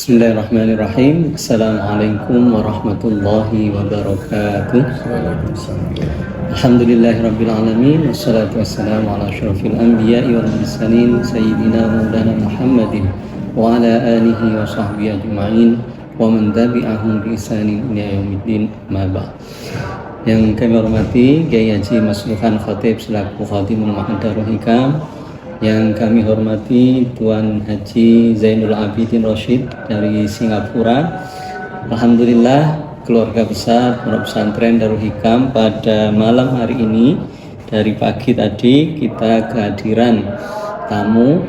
Bismillahirrahmanirrahim. Assalamualaikum warahmatullahi wabarakatuh. Alhamdulillahirabbil alamin wassalatu wassalamu ala asyrofil anbiya'i wal mursalin sayyidina maulana Muhammadin wa ala alihi wa sahbihi ajma'in wa man tabi'ahum bi ihsanin ila yaumiddin. Ma ba'd. Yang kami hormati Kiai Haji Masrur Khan Khatib selaku Khatimul Ma'had Darul Hikam, yang kami hormati Tuan Haji Zainul Abidin Rashid dari Singapura. Alhamdulillah, keluarga besar Pondok Pesantren Darul Hikam pada malam hari ini dari pagi tadi kita kehadiran tamu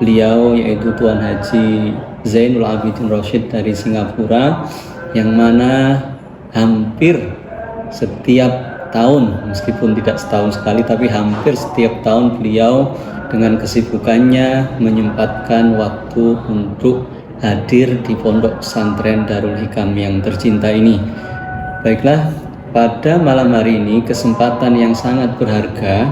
beliau, yaitu Tuan Haji Zainul Abidin Rashid dari Singapura, yang mana hampir setiap tahun, meskipun tidak setahun sekali, tapi hampir setiap tahun beliau dengan kesibukannya menyempatkan waktu untuk hadir di Pondok Pesantren Darul Hikam yang tercinta ini. Baiklah, pada malam hari ini kesempatan yang sangat berharga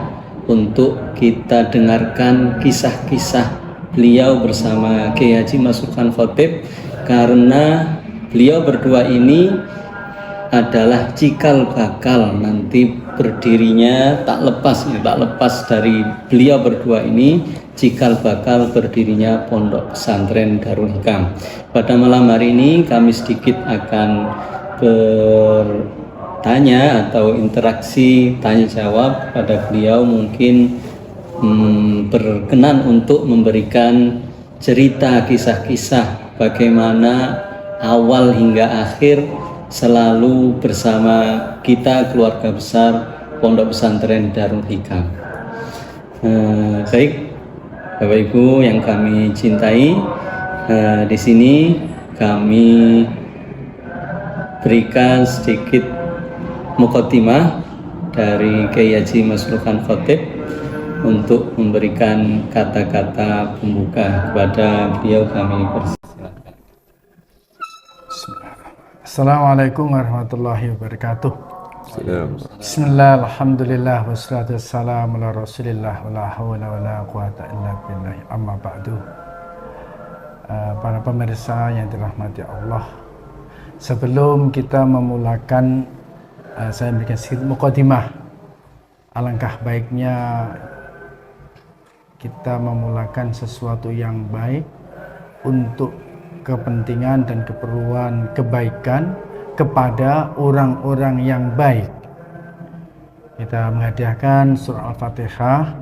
untuk kita dengarkan kisah-kisah beliau bersama Kiai Haji Masrur Khan Khatib, karena beliau berdua ini adalah cikal bakal nanti berdirinya, tak lepas dari beliau berdua ini, cikal bakal berdirinya Pondok Pesantren Darul Hikam. Pada malam hari ini kami sedikit akan bertanya atau interaksi tanya jawab pada beliau, mungkin berkenan untuk memberikan cerita kisah-kisah bagaimana awal hingga akhir selalu bersama kita keluarga besar Pondok Pesantren Darul Hikam. Baik, Bapak Ibu yang kami cintai, di sini kami berikan sedikit muqaddimah dari Kiai Haji Masrur Khan Khatib untuk memberikan kata-kata pembuka kepada beliau. Kami persilakan. Assalamualaikum warahmatullahi wabarakatuh. Bismillah, alhamdulillah, wassalatu wassalamu ala rasulillah, wala hawla wala quwata illa billah, amma ba'du. Para pemirsa yang dirahmati Allah, sebelum kita memulakan, saya memberikan sedikit muqaddimah. Alangkah baiknya kita memulakan sesuatu yang baik untuk kepentingan dan keperluan kebaikan kepada orang-orang yang baik. Kita menghadiahkan surah Al-Fatihah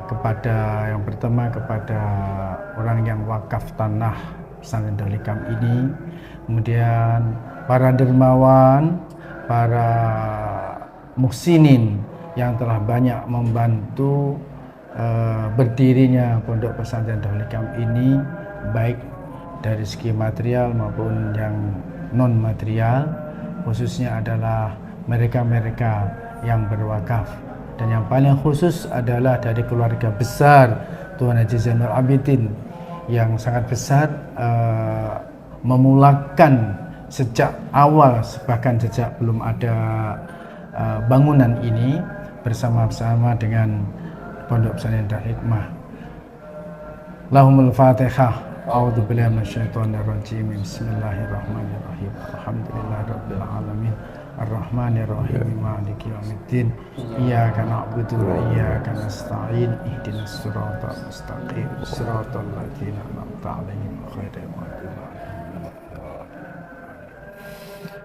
kepada yang pertama kepada orang yang wakaf tanah Pesantren Darul Hikam ini, kemudian para dermawan, para muhsinin yang telah banyak membantu berdirinya Pondok Pesantren Darul Hikam ini, baik dari segi material maupun yang non material, khususnya adalah mereka-mereka yang berwakaf, dan yang paling khusus adalah dari keluarga besar Tuan Haji Zainul Abidin yang sangat besar, memulakan sejak awal, bahkan sejak belum ada bangunan ini, bersama-sama dengan Pondok Pesantren Darul Hikmah. Lahumul Fatihah. A'udzu billahi minasyaitonir rajim. Bismillahirrahmanirrahim. Alhamdulillahirabbil alamin. Arrahmanir rahim. Maliki yaumiddin. Iyyaka na'budu wa iyyaka nasta'in. Ihdinas siratal mustaqim. Siratal ladzina an'amta 'alaihim ghairil maghdubi 'alaihim.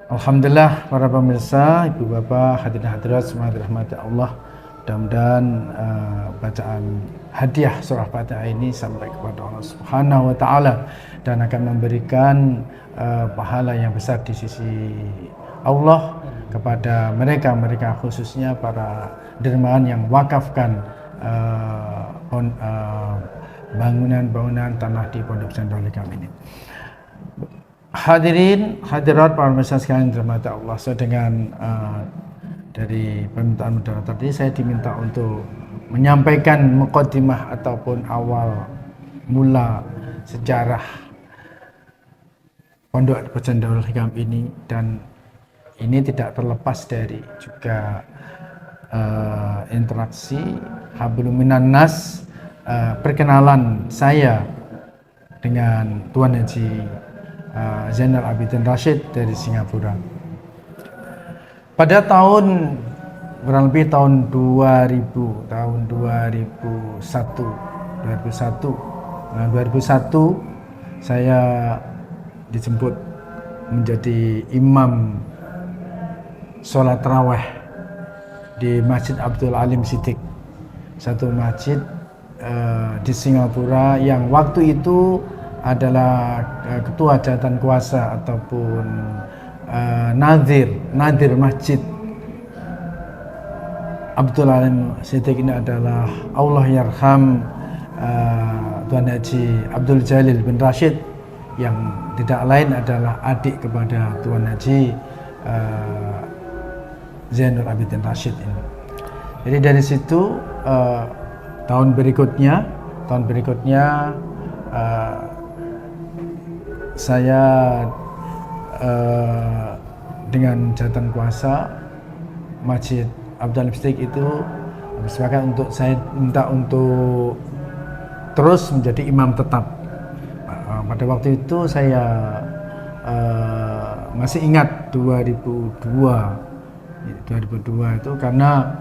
Alhamdulillah, para pemirsa, Ibu Bapak, hadirin hadirat semua dirahmati Allah. Mudah-mudahan bacaan hadiah surah Fatihah ini sampai kepada Allah Subhanahu wa Ta'ala dan akan memberikan pahala yang besar di sisi Allah kepada mereka khususnya para dermawan yang wakafkan bangunan-bangunan tanah di Pondok Pesantren Darul Hikam ini. Hadirin hadirat para pemirsa sekalian dirahmati Allah, saya dengan dari permintaan moderator tadi, saya diminta untuk menyampaikan muqaddimah ataupun awal mula sejarah Pondok Pesantren Darul Hikam ini, dan ini tidak terlepas dari juga interaksi hablum minan nas, perkenalan saya dengan Tuan Haji Zainal Abidin Rashid dari Singapura. Pada tahun kurang lebih tahun 2000, tahun 2001, 2001 saya dijemput menjadi imam sholat tarawih di Masjid Abdul Alim Siddiq, satu masjid di Singapura yang waktu itu adalah ketua jabatan kuasa ataupun nadir masjid Abdul Alim Siddiq ini adalah Allah yarham Tuan Haji Abdul Jalil bin Rashid, yang tidak lain adalah adik kepada Tuan Haji Zainul Abidin Rashid ini. Jadi dari situ tahun berikutnya saya dengan jabatan kuasa Masjid Abdul Alim Siddiq itu bersepakat untuk saya minta untuk terus menjadi imam tetap. Pada waktu itu saya masih ingat 2002 itu karena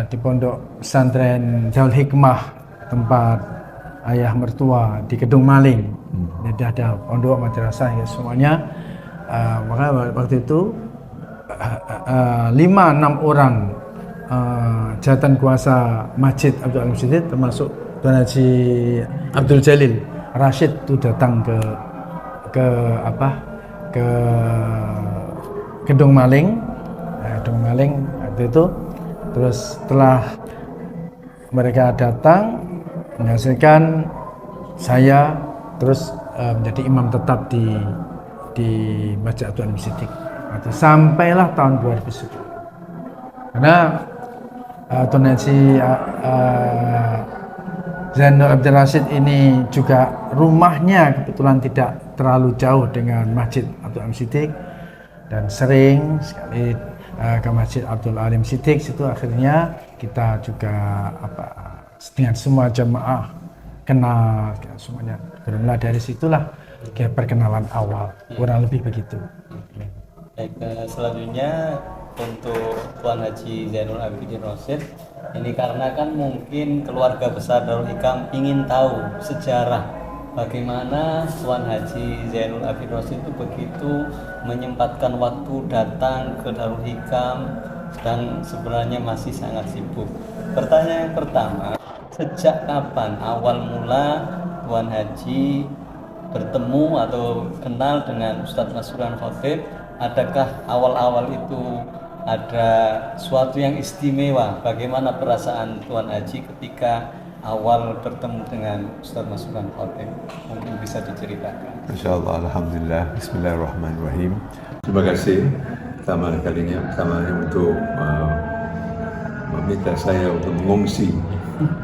di pondok pesantren Darul Hikmah tempat ayah mertua di Kedung Maling, jadi ada pondok madrasah ya semuanya. Maka waktu itu 5-6 orang jabatan kuasa Masjid Abdul Alim Siddiq termasuk Tuan Haji Abdul Jalil Rashid itu datang ke Kedung Maling waktu itu. Terus setelah mereka datang menghasilkan saya terus menjadi imam tetap di Masjid Abdul Alim Siddiq. Sampailah tahun 2010. Karena Tuan Haji Zainul Abidin Rashid ini juga rumahnya kebetulan tidak terlalu jauh dengan Masjid Abdul Alim Siddiq, dan sering sekali ke Masjid Abdul Alim Siddiq. Situ akhirnya kita juga dengan semua jemaah kenal semuanya. Karena dari situlah perkenalan awal, kurang lebih begitu. Baik, selanjutnya untuk Tuan Haji Zainul Abidin Rashid ini, karena kan mungkin keluarga besar Darul Hikam ingin tahu sejarah bagaimana Tuan Haji Zainul Abidin Rashid itu begitu menyempatkan waktu datang ke Darul Hikam dan sebenarnya masih sangat sibuk. Pertanyaan yang pertama, sejak kapan awal mula Tuan Haji bertemu atau kenal dengan Ustadz Masruhan Khotib? Adakah awal-awal itu ada suatu yang istimewa? Bagaimana perasaan Tuan Haji ketika awal bertemu dengan Ustadz Masruhan Khotib? Mungkin bisa diceritakan. InsyaAllah, Alhamdulillah, Bismillahirrahmanirrahim. Terima kasih pertama kalinya untuk meminta saya untuk mengongsi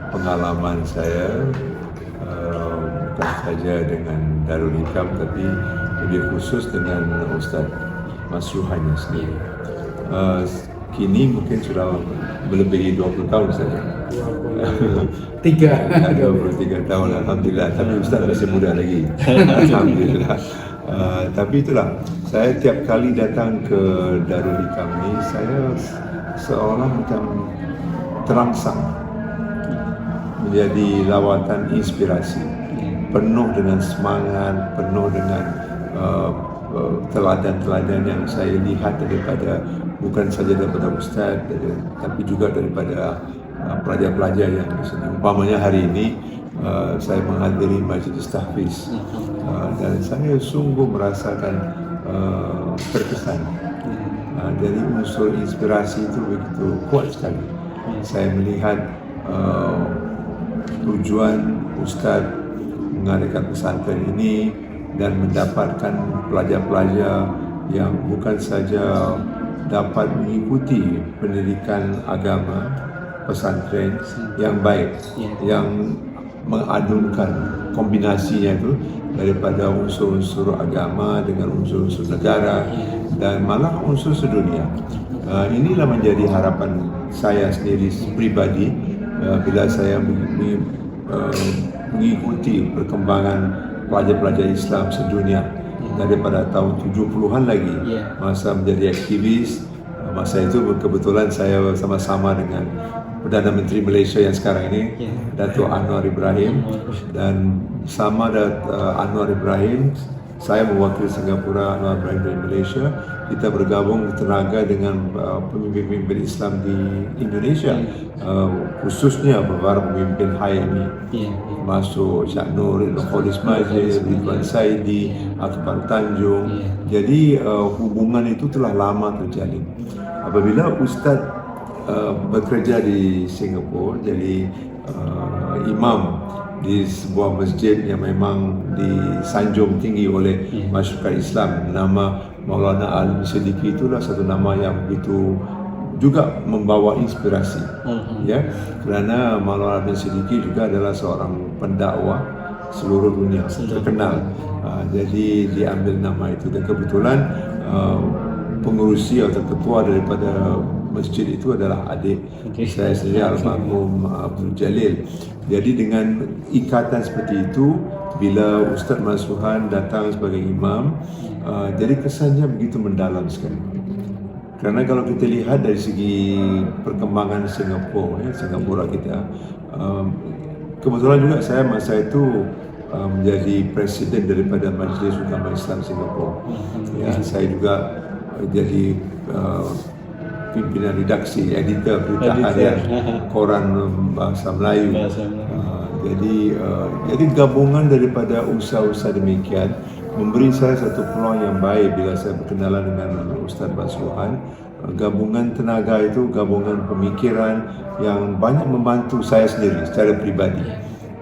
pengalaman saya, bukan saja dengan Darul Hikam tapi lebih khusus dengan Ustadz Masruhannya sendiri. Kini mungkin sudah melebihi 20 tahun saja. 23 tahun, Alhamdulillah. Tapi Ustaz masih muda lagi. Alhamdulillah. Tapi itulah, saya tiap kali datang ke Darul Hikam ini, saya seolah macam terangsang menjadi lawatan inspirasi, penuh dengan semangat, penuh dengan teladan-teladan yang saya lihat daripada, bukan saja daripada Ustaz, tapi juga daripada pelajar-pelajar yang di sini. Umpamanya hari ini saya menghadiri Majlis Tahfiz dan saya sungguh merasakan terkesan dari unsur inspirasi itu begitu kuat sekali. Saya melihat tujuan Ustaz mengadakan pesantren ini dan mendapatkan pelajar-pelajar yang bukan saja dapat mengikuti pendidikan agama pesantren yang baik, yang mengadunkan kombinasinya itu daripada unsur-unsur agama dengan unsur-unsur negara dan malah unsur sedunia. Inilah menjadi harapan saya sendiri pribadi bila saya mengikuti perkembangan pelajar-pelajar Islam sedunia daripada tahun 70-an lagi masa menjadi aktivis. Masa itu kebetulan saya sama-sama dengan Perdana Menteri Malaysia yang sekarang ini, Datuk Anwar Ibrahim, dan sama Anwar Ibrahim, saya mewakili Singapura, Anwar Ibrahim dari Malaysia. Kita bergabung tenaga dengan pemimpin-pemimpin Islam di Indonesia, khususnya beberapa pemimpin HMI, masuk Syekh Nur, Khalis Majid, Ridwan Saidi, Akbar Tanjung. Jadi hubungan itu telah lama terjalin. Apabila Ustaz bekerja di Singapura, jadi imam di sebuah masjid yang memang disanjung tinggi oleh masyarakat Islam, nama Maulana Alim Siddiqui, itulah satu nama yang begitu juga membawa inspirasi, ya, kerana Maulana Alim Siddiqui juga adalah seorang pendakwah seluruh dunia terkenal. Jadi diambil nama itu, dan kebetulan pengurusi atau ketua daripada masjid itu adalah adik saya sendiri, almarhum Abdul Jalil. Jadi dengan ikatan seperti itu, bila Ustaz Masruhan datang sebagai imam, jadi kesannya begitu mendalam sekali. Kerana kalau kita lihat dari segi perkembangan Singapura kita, kebetulan juga saya masa itu menjadi presiden daripada Majlis Ulama Islam Singapura. Ya, saya juga jadi pimpinan redaksi, editor berita harian koran bahasa Melayu. Jadi gabungan daripada usaha-usaha demikian memberi saya satu peluang yang baik bila saya berkenalan dengan Ustaz Masruhan. Gabungan tenaga itu, gabungan pemikiran yang banyak membantu saya sendiri secara pribadi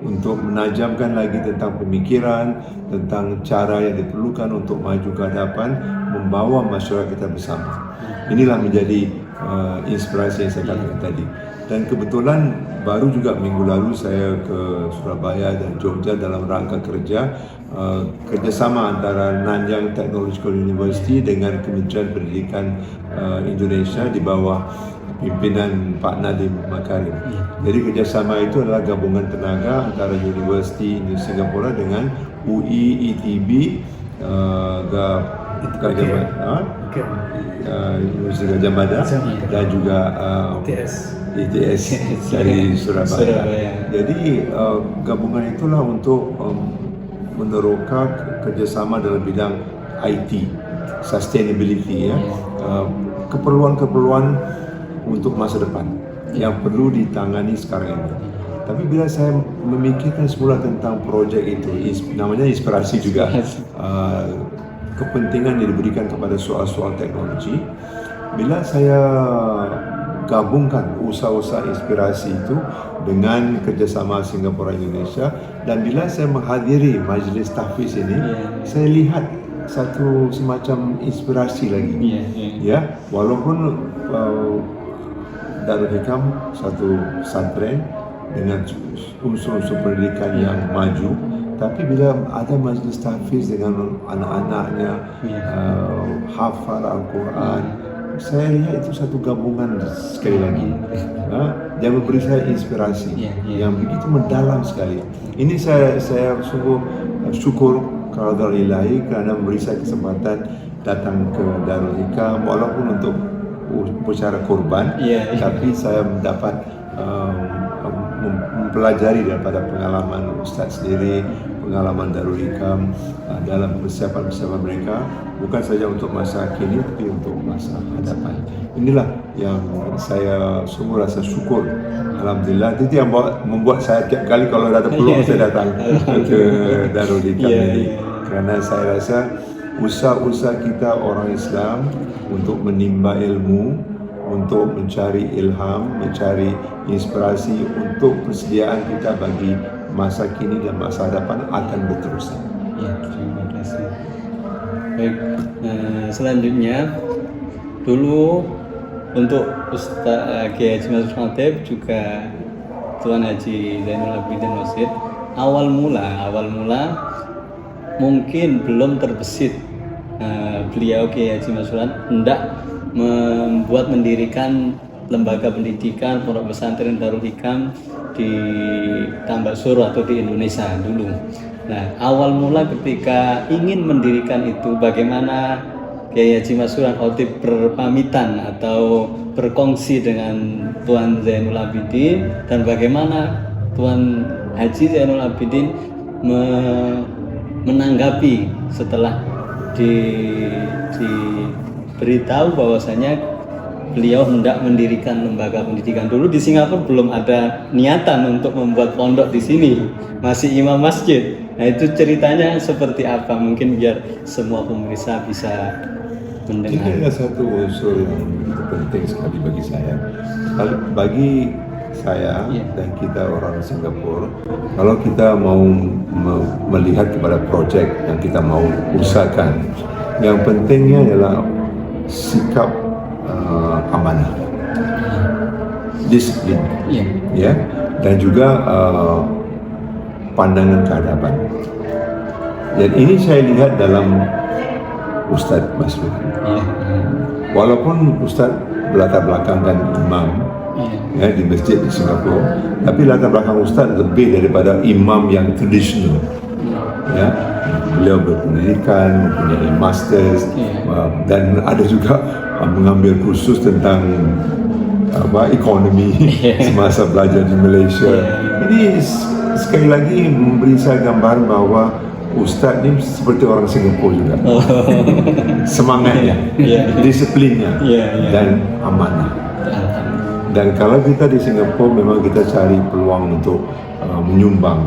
untuk menajamkan lagi tentang pemikiran, tentang cara yang diperlukan untuk maju ke hadapan, membawa masyarakat kita bersama. Inilah menjadi inspirasi yang saya katakan tadi. Dan kebetulan baru juga minggu lalu saya ke Surabaya dan Jogja dalam rangka kerjasama antara Nanyang Technological University dengan Kementerian Pendidikan Indonesia di bawah pimpinan Pak Nadiem Makarim. Jadi kerjasama itu adalah gabungan tenaga antara Universiti di Singapura dengan UI, ITB, Universiti Gajah Mada dan juga ITS dari Surabaya. Jadi gabungan itulah untuk meneroka kerjasama dalam bidang IT, sustainability, ya, keperluan-keperluan untuk masa depan yang perlu ditangani sekarang ini. Tapi bila saya memikirkan semula tentang projek itu, namanya inspirasi juga, kepentingan yang diberikan kepada soal-soal teknologi, bila saya gabungkan usaha-usaha inspirasi itu dengan kerjasama Singapura Indonesia, dan bila saya menghadiri majlis tahfiz ini, saya lihat satu semacam inspirasi lagi. Ya, walaupun Darul Hikam satu pesantren dengan unsur-unsur pendidikan yang maju, tapi bila ada majlis tahfiz dengan anak-anaknya hafal Al-Quran, saya lihat itu satu gabungan sekali lagi yang memberi saya inspirasi yang begitu mendalam sekali. Ini saya sungguh syukur kepada Allah Ilahi kerana memberi saya kesempatan datang ke Darul Hikam, walaupun untuk upacara korban, tapi saya mendapat mempelajari daripada pengalaman Ustaz sendiri, pengalaman Darul Hikam dalam persiapan-persiapan mereka, bukan saja untuk masa kini tapi untuk masa hadapan. Inilah yang saya sungguh rasa syukur, alhamdulillah. Itu yang membuat saya tiap kali kalau ada peluang saya datang ke Darul Hikam ini, kerana saya rasa usaha-usaha kita orang Islam untuk menimba ilmu, untuk mencari ilham, mencari inspirasi untuk persediaan kita bagi masa kini dan masa hadapan akan berterusan. Terima kasih. Baik, selanjutnya dulu untuk Ustaz Kiai Haji Masrur Khatib juga Tuan Haji Zainul Abidin Wasid, awal mula mungkin belum terbesit beliau Kiai Haji Masrur hendak mendirikan lembaga pendidikan pondok pesantren Darul Hikam di Tambak Suro atau di Indonesia dulu. Nah, awal mula ketika ingin mendirikan itu, bagaimana Kiai Haji Masuran Khotib berpamitan atau berkongsi dengan Tuan Zainul Abidin, dan bagaimana Tuan Haji Zainul Abidin menanggapi setelah diberitahu bahwasanya beliau hendak mendirikan lembaga pendidikan. Dulu di Singapura belum ada niatan untuk membuat pondok di sini, masih imam masjid. Nah, itu ceritanya seperti apa? Mungkin biar semua pemirsa bisa mendengar. Ini adalah satu unsur yang penting sekali bagi saya. Bagi saya dan kita orang Singapura, kalau kita mau melihat kepada projek yang kita mau usahakan, yang pentingnya adalah sikap amanah, disiplin, ya, dan juga pandangan kehadapan. Dan ini saya lihat dalam Ustadz Masrur. Walaupun Ustadz berlatar belakangkan imam ya, di masjid di Singapura, tapi latar belakang Ustadz lebih daripada imam yang tradisional. Ya, beliau berpendidikan, mempunyai masters, dan ada juga mengambil kursus tentang ekonomi semasa belajar di Malaysia. Ini sekali lagi memberi saya gambaran bahwa Ustadz ini seperti orang Singapura juga. Semangatnya, disiplinnya, dan amanah. Dan kalau kita di Singapura memang kita cari peluang untuk menyumbang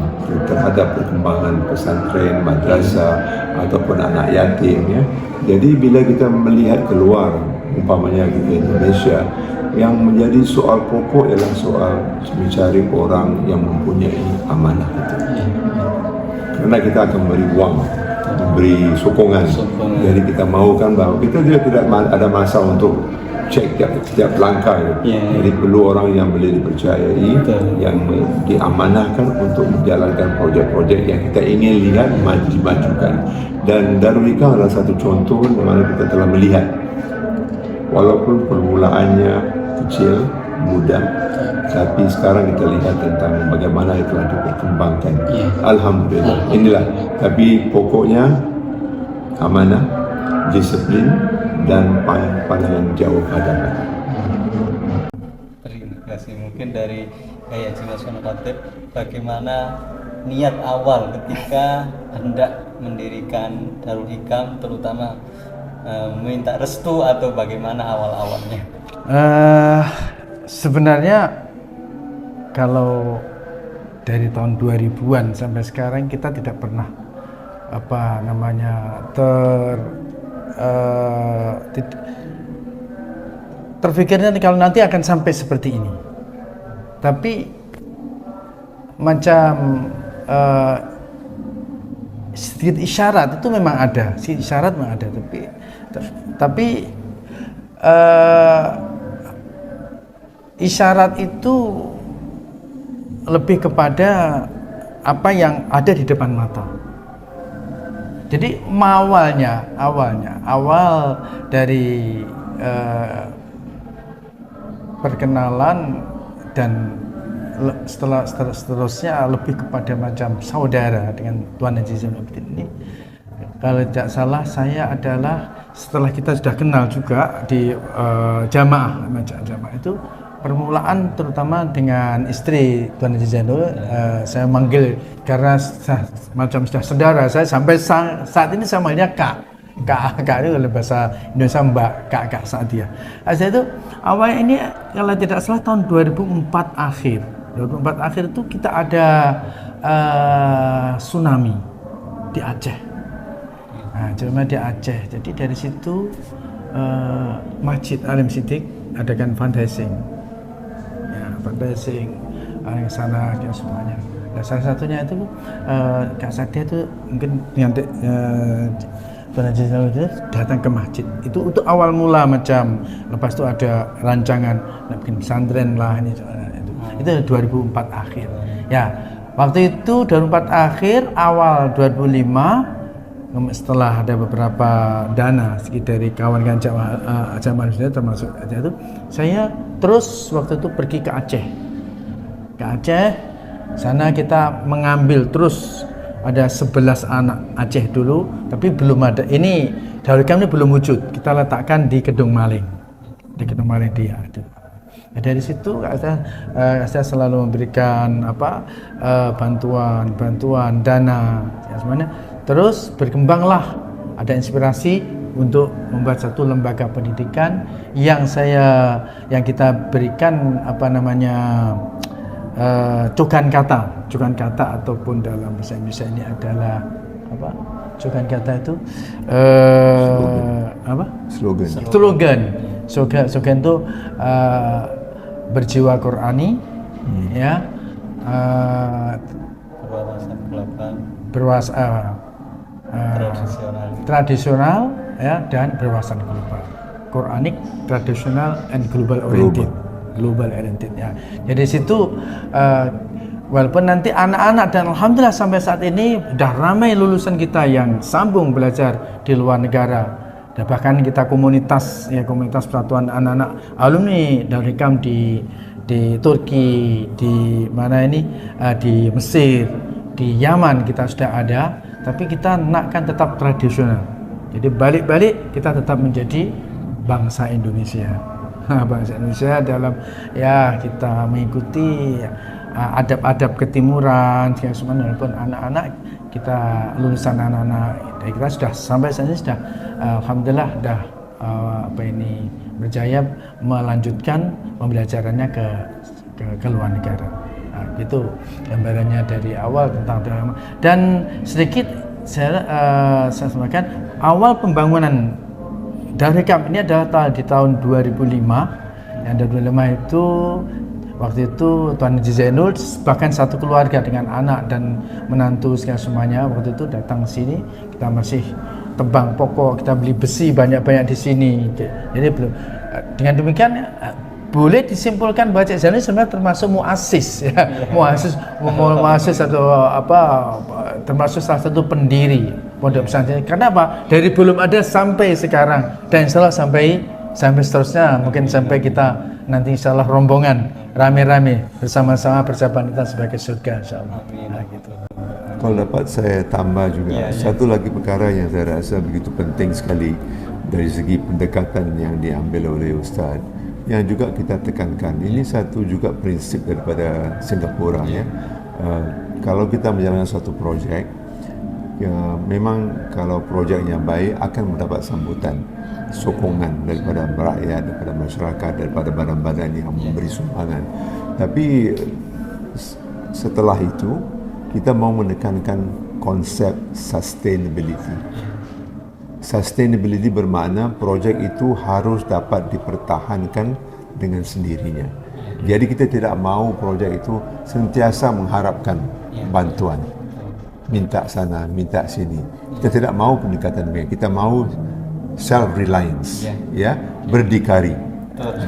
terhadap perkembangan pesantren, madrasah ataupun anak yatim, ya. Jadi bila kita melihat keluar, umpamanya di Indonesia, yang menjadi soal pokok ialah soal mencari orang yang mempunyai amanah itu. Karena kita akan memberi uang, memberi sokongan. Jadi kita mahukan bahwa kita tidak ada masa untuk cek setiap langkah. Jadi perlu orang yang boleh dipercayai, yang diamanahkan untuk menjalankan projek-projek yang kita ingin lihat dimajukan. Dan Darul Hikam adalah satu contoh di mana kita telah melihat, walaupun permulaannya kecil, mudah, tapi sekarang kita lihat tentang bagaimana itu telah diperkembangkan. Alhamdulillah. Inilah, tapi pokoknya amanah, disiplin, dan pandangan jauh hadapan. Terima kasih. Mungkin dari Kiai Haji Masuran Khotib, bagaimana niat awal ketika hendak mendirikan Darul Hikam, terutama minta restu atau bagaimana awal-awalnya? Sebenarnya kalau dari tahun 2000-an sampai sekarang kita tidak pernah terfikirnya kalau nanti akan sampai seperti ini. Tapi macam sedikit isyarat itu memang ada, isyarat memang ada, tapi isyarat itu lebih kepada apa yang ada di depan mata. Jadi awal dari perkenalan dan seterusnya lebih kepada macam saudara dengan Tuan Haji Zainul Abidin ini. Kalau tidak salah saya adalah setelah kita sudah kenal juga di jamaah itu, permulaan terutama dengan istri Tuan Haji Zainul, saya manggil karena macam sudah saudara saya, sampai saat ini saya manggilnya Kak itu oleh bahasa Indonesia Mbak, Kak Saadia. Saya itu awalnya ini kalau tidak salah tahun 2004 akhir itu kita ada tsunami di Aceh. Nah, cuma di Aceh. Jadi dari situ Masjid Alim Siddiq adakan fundraising. Ya, fundraising ke sana dan semuanya. Nah, salah satunya itu Kak Saadia itu mungkin nanti Tuan Haji Zainul itu datang ke masjid. Itu untuk awal mula macam, lepas itu ada rancangan bikin pesantren lah ini. Itu 2004 akhir. Ya, waktu itu 2004 akhir, awal 2005 setelah ada beberapa dana dari kawan-kawan jamaah termasuk itu, saya terus waktu itu pergi ke Aceh. Sana kita mengambil terus ada 11 anak Aceh dulu, tapi belum ada. Ini Darul Hikam ini belum wujud. Kita letakkan di Kedung Maling. Di Kedung Maling dia. Nah, dari situ saya selalu memberikan bantuan dana ya semuanya. Terus berkembanglah, ada inspirasi untuk membuat satu lembaga pendidikan yang kita berikan cogan kata ataupun dalam bahasa Indonesia ini adalah cogan kata itu slogan itu berjiwa Qurani, ya, tradisional, ya, dan berwawasan global. Quranic, traditional, and global oriented, ya. Jadi situ walaupun nanti anak-anak, dan alhamdulillah sampai saat ini udah ramai lulusan kita yang sambung belajar di luar negara. Dan bahkan kita komunitas persatuan anak-anak alumni Darul Hikam di Turki, di Mesir, di Yaman kita sudah ada, tapi kita nakkan tetap tradisional. Jadi balik-balik kita tetap menjadi bangsa Indonesia. Bangsa Indonesia dalam kita mengikuti adab-adab ketimuran, walaupun anak-anak kita lulusan anak-anak kita sudah sampai saat ini sudah alhamdulillah sudah berjaya melanjutkan pembelajarannya ke luar negara. Nah, itu gambarannya dari awal tentang agama. Dan sedikit saya sampaikan, awal pembangunan Darul Hikam ini adalah di tahun 2005. Yang 2005 itu waktu itu Tuan Haji Zainul bahkan satu keluarga dengan anak dan menantu semuanya waktu itu datang ke sini. Kita masih tebang pokok, kita beli besi banyak-banyak di sini. Jadi belum. Dengan demikian boleh disimpulkan bahwa Cik Zainul sebenarnya termasuk muassis, ya. Muassis atau termasuk salah satu pendiri pondok pesantren. Karena apa? Dari belum ada sampai sekarang, dan insyaallah sampai seterusnya, mungkin sampai kita nanti insyaallah rombongan rame-rame bersama-sama persiapan kita sebagai surga insyaallah. Nah, gitu. Kalau dapat saya tambah juga satu lagi perkara yang saya rasa begitu penting sekali dari segi pendekatan yang diambil oleh Ustaz, yang juga kita tekankan. Ini satu juga prinsip daripada Singapura, ya. Kalau kita menjalankan suatu projek, memang kalau projeknya baik akan mendapat sambutan, sokongan daripada rakyat, daripada masyarakat, daripada badan-badan yang memberi sumbangan. Tapi setelah itu kita mau menekankan konsep sustainability. Sustainability bermakna projek itu harus dapat dipertahankan dengan sendirinya. Jadi kita tidak mahu projek itu sentiasa mengharapkan bantuan, minta sana, minta sini. Kita tidak mahu pendekatan demikian. Kita mahu self-reliance, ya, berdikari,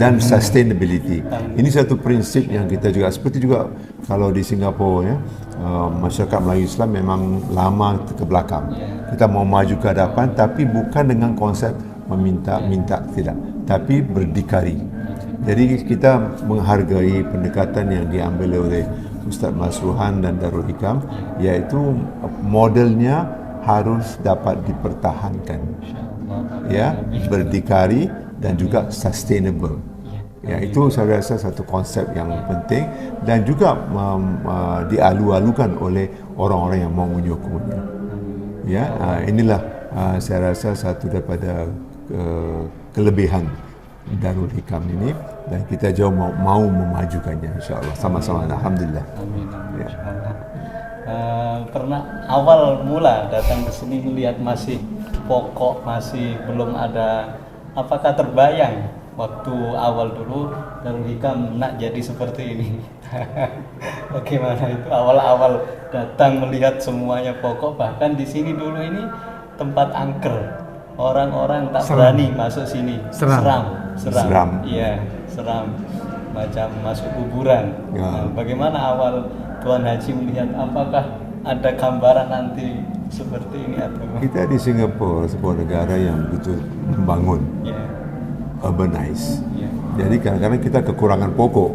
dan sustainability. Ini satu prinsip yang kita juga, seperti juga kalau di Singapura, ya, masyarakat Melayu Islam memang lama ke belakang. Kita mau maju ke hadapan, tapi bukan dengan konsep meminta-minta, tidak, tapi berdikari. Jadi kita menghargai pendekatan yang diambil oleh Ustaz Masruhan dan Darul Hikam, iaitu modelnya harus dapat dipertahankan, ya, berdikari dan juga sustainable. Ya, itu saya rasa satu konsep yang penting dan juga dialu-alukan oleh orang-orang yang mau menyokongnya. Ya, inilah saya rasa satu daripada kelebihan Darul Hikam ini, dan kita jauh mau memajukannya, insyaAllah sama-sama. Alhamdulillah. Amin. Ya. Pernah awal mula datang ke sini melihat masih pokok, masih belum ada, apakah terbayang waktu awal dulu Darul Hikam nak jadi seperti ini? Bagaimana itu awal-awal datang melihat semuanya pokok, bahkan di sini dulu ini tempat angker, orang-orang tak berani masuk sini. Seram. Iya, seram, macam masuk kuburan. Nah, bagaimana awal Tuan Haji melihat, apakah ada gambaran nanti seperti ini atau? Kita di Singapura, sebuah negara yang betul membangun, urbanize, Jadi kadang-kadang kita kekurangan pokok.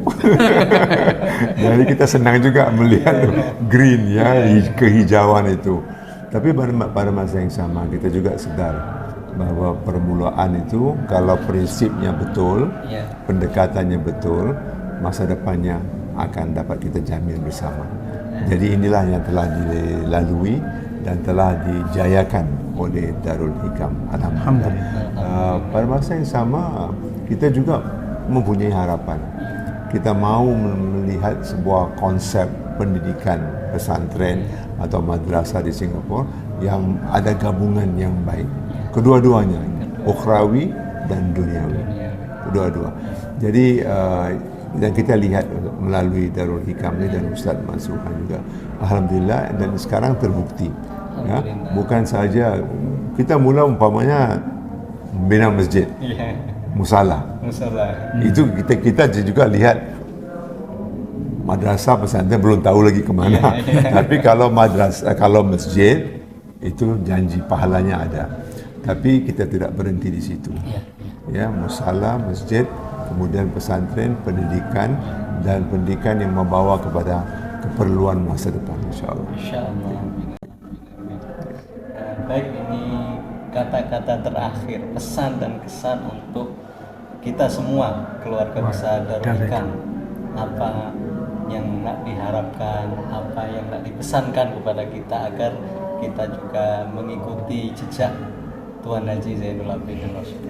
Jadi kita senang juga melihat green ya, kehijauan itu. Tapi pada masa yang sama kita juga sedar bahwa permulaan itu kalau prinsipnya betul, pendekatannya betul, masa depannya akan dapat kita jamin bersama. Jadi inilah yang telah dilalui dan telah dijayakan oleh Darul Hikam. Alhamdulillah. Pada masa yang sama kita juga mempunyai harapan. Kita mau melihat sebuah konsep pendidikan pesantren atau madrasah di Singapura yang ada gabungan yang baik. Kedua-duanya, ukhrawi dan duniawi. Kedua-dua. Jadi dan kita lihat melalui Darul Hikam ini dan Ustaz Mansuhan juga, alhamdulillah, dan sekarang terbukti. Ya, bukan saja kita mula umpamanya bina masjid, musalah. Itu kita juga lihat madrasah pesantren belum tahu lagi kemana. Tapi kalau madrasah, kalau masjid itu janji pahalanya ada. Tapi kita tidak berhenti di situ. Ya, musalah, masjid, kemudian pesantren, pendidikan dan pendidikan yang membawa kepada keperluan masa depan, insyaallah. Insyaallah. Baik, ini kata-kata terakhir, pesan dan kesan untuk kita semua keluarga besar Darul Hikam. Apa yang nak diharapkan, apa yang nak dipesankan kepada kita agar kita juga mengikuti jejak Tuan Haji Zainul Abidin Rasyid.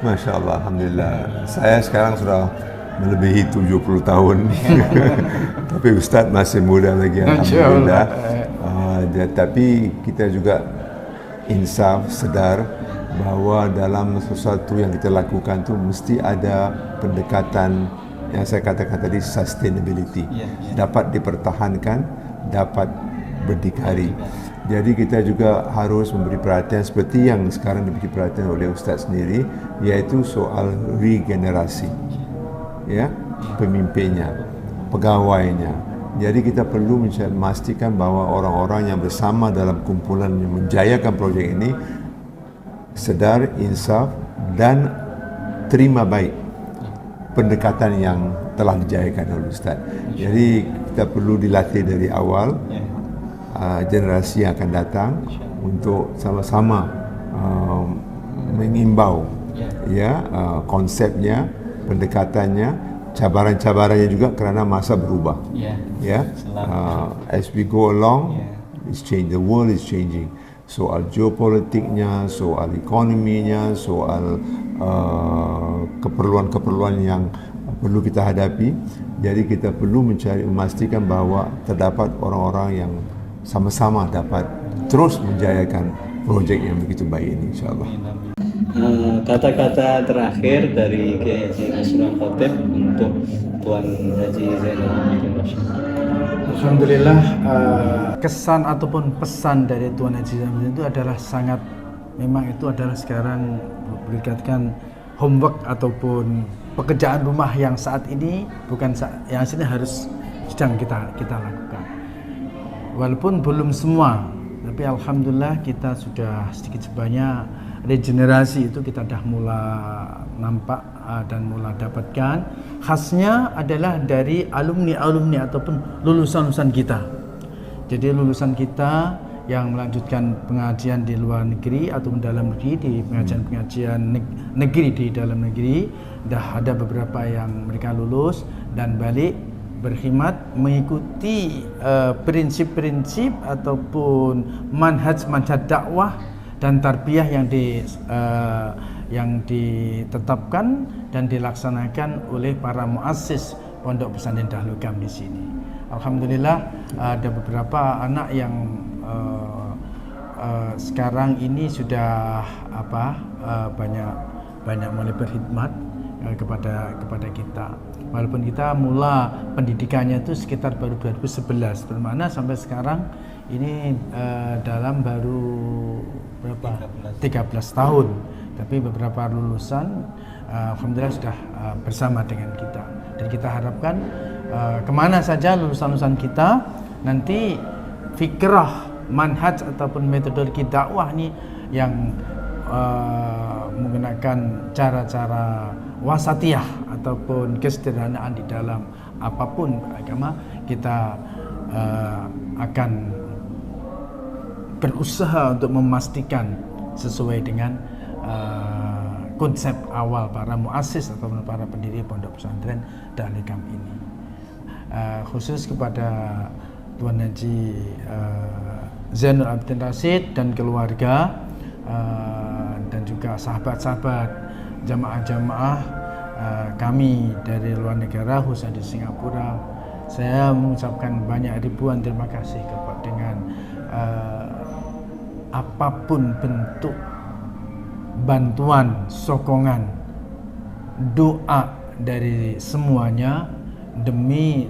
Masya Allah, alhamdulillah. Saya sekarang sudah melebihi 70 tahun. Tapi Ustaz masih muda lagi, alhamdulillah. Tapi kita juga insaf, sedar bahwa dalam sesuatu yang kita lakukan tu mesti ada pendekatan yang saya katakan tadi, sustainability. Dapat dipertahankan, dapat berdikari. Jadi kita juga harus memberi perhatian seperti yang sekarang diberi perhatian oleh Ustaz sendiri, iaitu soal regenerasi, ya, pemimpinnya, pegawainya. Jadi kita perlu memastikan bahawa orang-orang yang bersama dalam kumpulan yang menjayakan projek ini sedar, insaf dan terima baik pendekatan yang telah dijayakan oleh Ustaz. Jadi kita perlu dilatih dari awal, generasi yang akan datang untuk sama-sama mengimbau konsepnya, pendekatannya, cabaran-cabarannya juga kerana masa berubah. As we go along, it's change. The world is changing. Soal geopolitiknya, soal ekonominya, soal keperluan-keperluan yang perlu kita hadapi. Jadi kita perlu memastikan bahawa terdapat orang-orang yang sama-sama dapat terus menjayakan projek yang begitu baik ini, insyaAllah. Kata-kata terakhir dari Kiai Haji Nasrul Khotib untuk Tuan Haji Zainul Abidin Rasyid. Alhamdulillah, kesan ataupun pesan dari Tuan Haji Zainul Abidin itu adalah sangat, memang itu adalah sekarang dikatakan homework ataupun pekerjaan rumah yang saat ini yang sini harus sedang kita lakukan. Walaupun belum semua, tapi alhamdulillah kita sudah sedikit sebanyak regenerasi itu kita dah mula nampak dan mula dapatkan. Khasnya adalah dari alumni ataupun lulusan kita. Jadi lulusan kita yang melanjutkan pengajian di luar negeri ataupun dalam negeri, di pengajian negeri di dalam negeri, dah ada beberapa yang mereka lulus dan balik berkhidmat mengikuti prinsip-prinsip ataupun manhaj dakwah dan tarbiyah yang ditetapkan dan dilaksanakan oleh para muassis Pondok Pesantren Darul Hikam di sini. Alhamdulillah ada beberapa anak yang sekarang ini sudah banyak mulai berkhidmat kepada kita. Walaupun kita mula pendidikannya itu sekitar baru 2011, bermakna sampai sekarang ini dalam baru berapa? 13 tahun. Tapi beberapa lulusan alhamdulillah sudah bersama dengan kita. Dan kita harapkan kemana saja lulusan-lulusan kita nanti fikrah, manhaj ataupun metodologi dakwah ini yang menggunakan cara-cara wasatiyah ataupun kesederhanaan di dalam apapun agama, kita akan berusaha untuk memastikan sesuai dengan konsep awal para muassis atau para pendiri pondok pesantren Darul Hikam ini. Khusus kepada Tuan Haji Zainul Abidin Rashid dan keluarga, dan juga sahabat-sahabat jamaah-jamaah kami dari luar negara, khususnya di Singapura, saya mengucapkan banyak ribuan terima kasih dengan apapun bentuk bantuan, sokongan, doa dari semuanya demi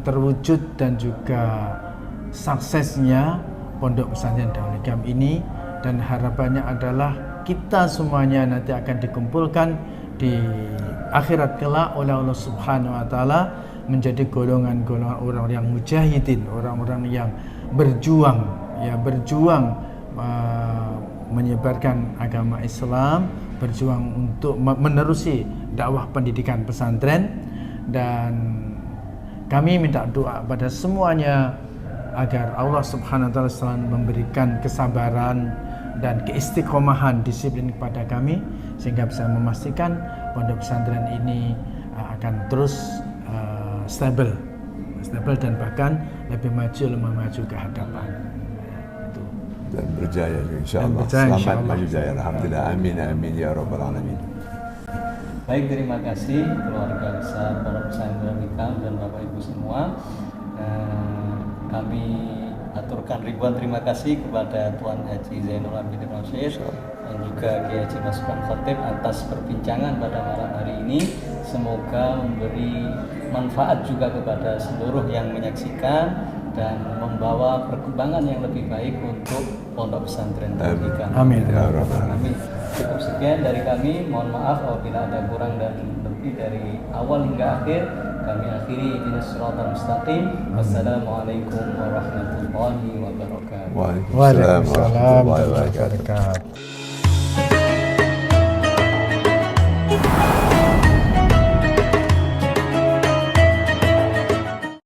terwujud dan juga suksesnya Pondok Pesantren Darul Hikam ini, dan harapannya adalah kita semuanya nanti akan dikumpulkan di akhirat kelak oleh Allah Subhanahu wa taala menjadi golongan-golongan orang yang mujahidin, orang-orang yang berjuang menyebarkan agama Islam, berjuang untuk menerusi dakwah pendidikan pesantren. Dan kami minta doa pada semuanya agar Allah Subhanahu wa taala selalu memberikan kesabaran dan keistiqomahan disiplin kepada kami, sehingga bisa memastikan pondok pesantren ini akan terus stabil dan bahkan lebih maju ke hadapan. Dan berjaya insyaallah. Selamat maju jaya. Alhamdulillah. Amin amin ya rabbal alamin. Baik, terima kasih keluarga besar Pondok Pesantren Darul Hikam dan Bapak Ibu semua. Kami aturkan ribuan terima kasih kepada Tuan Haji Zainul Abidin Rashid dan juga Kiai Haji Masukkan Khatib atas perbincangan pada malam hari ini. Semoga memberi manfaat juga kepada seluruh yang menyaksikan dan membawa perkembangan yang lebih baik untuk Pondok Pesantren Darul Hikam. Amin. Amin. Cukup sekian dari kami. Mohon maaf apabila ada kurang dan lebih dari awal hingga akhir. Kami akhiri ihdinas siratal mustaqim. Wassalamualaikum warahmatullahi wabarakatuh. Waalaikumsalam warahmatullahi wabarakatuh.